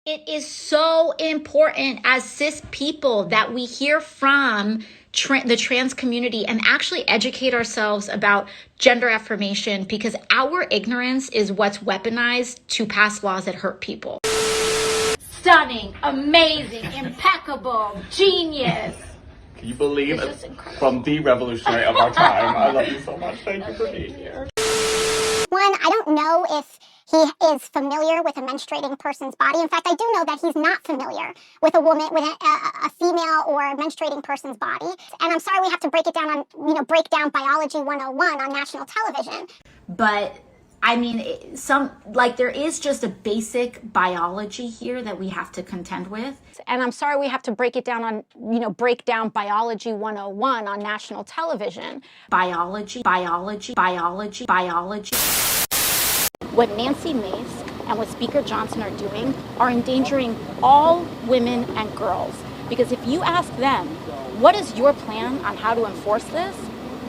It is so important as cis people that we hear from the trans community and actually educate ourselves about gender affirmation, because our ignorance is what's weaponized to pass laws that hurt people. Stunning, amazing, impeccable, genius. Can you believe it? From the revolutionary of our time. I love you so much. Thank you for being here. One, I don't know if he is familiar with a menstruating person's body. In fact, I do know that he's not familiar with a woman, with a female or a menstruating person's body. And I'm sorry we have to break it down on, break down Biology 101 on national television. But I mean, there is just a basic biology here that we have to contend with. And I'm sorry we have to break it down on, break down Biology 101 on national television. Biology. What Nancy Mace and what Speaker Johnson are doing are endangering all women and girls. Because if you ask them, what is your plan on how to enforce this?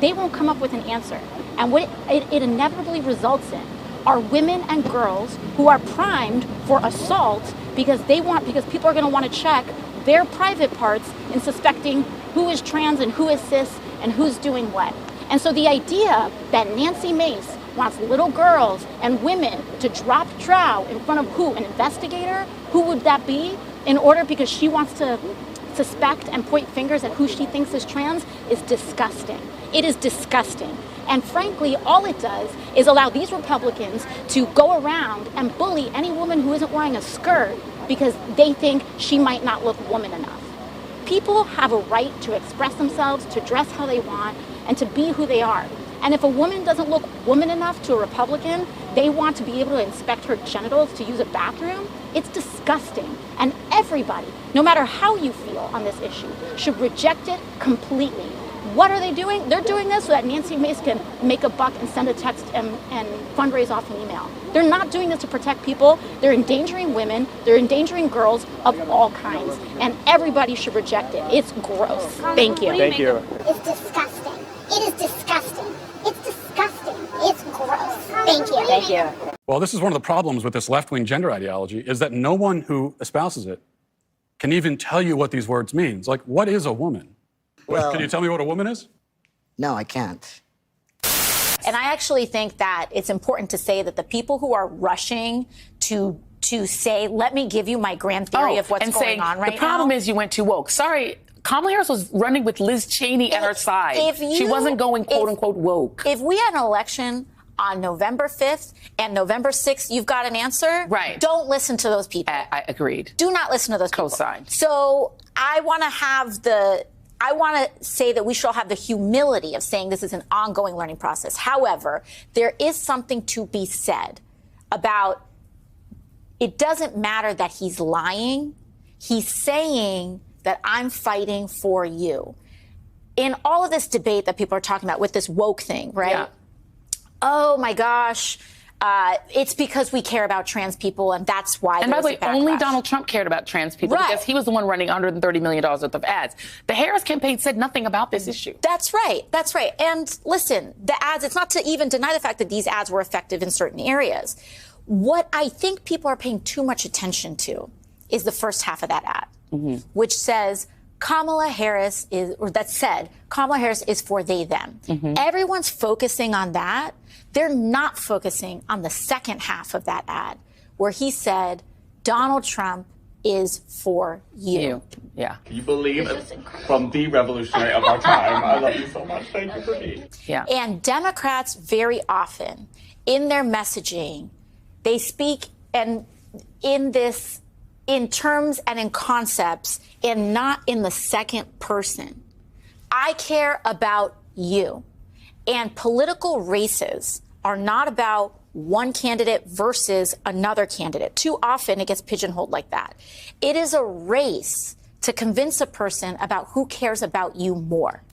They won't come up with an answer. And what it inevitably results in are women and girls who are primed for assault because people are going to want to check their private parts in suspecting who is trans and who is cis and who's doing what. And so the idea that Nancy Mace wants little girls and women to drop trow in front of who? An investigator? Who would that be? Because she wants to suspect and point fingers at who she thinks is trans is disgusting. It is disgusting. And frankly, all it does is allow these Republicans to go around and bully any woman who isn't wearing a skirt because they think she might not look woman enough. People have a right to express themselves, to dress how they want, and to be who they are. And if a woman doesn't look woman enough to a Republican, they want to be able to inspect her genitals to use a bathroom. It's disgusting. And everybody, no matter how you feel on this issue, should reject it completely. What are they doing? They're doing this so that Nancy Mace can make a buck and send a text and fundraise off an email. They're not doing this to protect people. They're endangering women. They're endangering girls of all kinds. And everybody should reject it. It's gross. Thank you. Thank you. It's disgusting. It is disgusting. It's disgusting. It's gross. Thank you. Thank you. Well, this is one of the problems with this left-wing gender ideology, is that no one who espouses it can even tell you what these words mean. Like, what is a woman? Well, can you tell me what a woman is? No, I can't. And I actually think that it's important to say that the people who are rushing to say, let me give you my grand theory of what's going on right now. The problem is you went too woke. Sorry, Kamala Harris was running with Liz Cheney at her side. She wasn't going, quote unquote, woke. If we had an election on November 5th and November 6th, you've got an answer. Right. Don't listen to those people. I agreed. Do not listen to those people. Cosign. So I want to say that we should all have the humility of saying this is an ongoing learning process. However, there is something to be said about it doesn't matter that he's lying. He's saying that I'm fighting for you. In all of this debate that people are talking about with this woke thing, right? Yeah. Oh my gosh. It's because we care about trans people, and that's why. And by the way, only Donald Trump cared about trans people because he was the one running $130 million worth of ads. The Harris campaign said nothing about this issue. That's right. That's right. And listen, the ads, it's not to even deny the fact that these ads were effective in certain areas. What I think people are paying too much attention to is the first half of that ad, which says Kamala Harris is for they, them. Everyone's focusing on that. They're not focusing on the second half of that ad, where he said, Donald Trump is for you. Yeah. Can you believe it? From the revolutionary of our time. I love you so much. Thank you for being here. Yeah. And Democrats very often, in their messaging, they speak in terms and in concepts and not in the second person. I care about you. And political races are not about one candidate versus another candidate. Too often it gets pigeonholed like that. It is a race to convince a person about who cares about you more.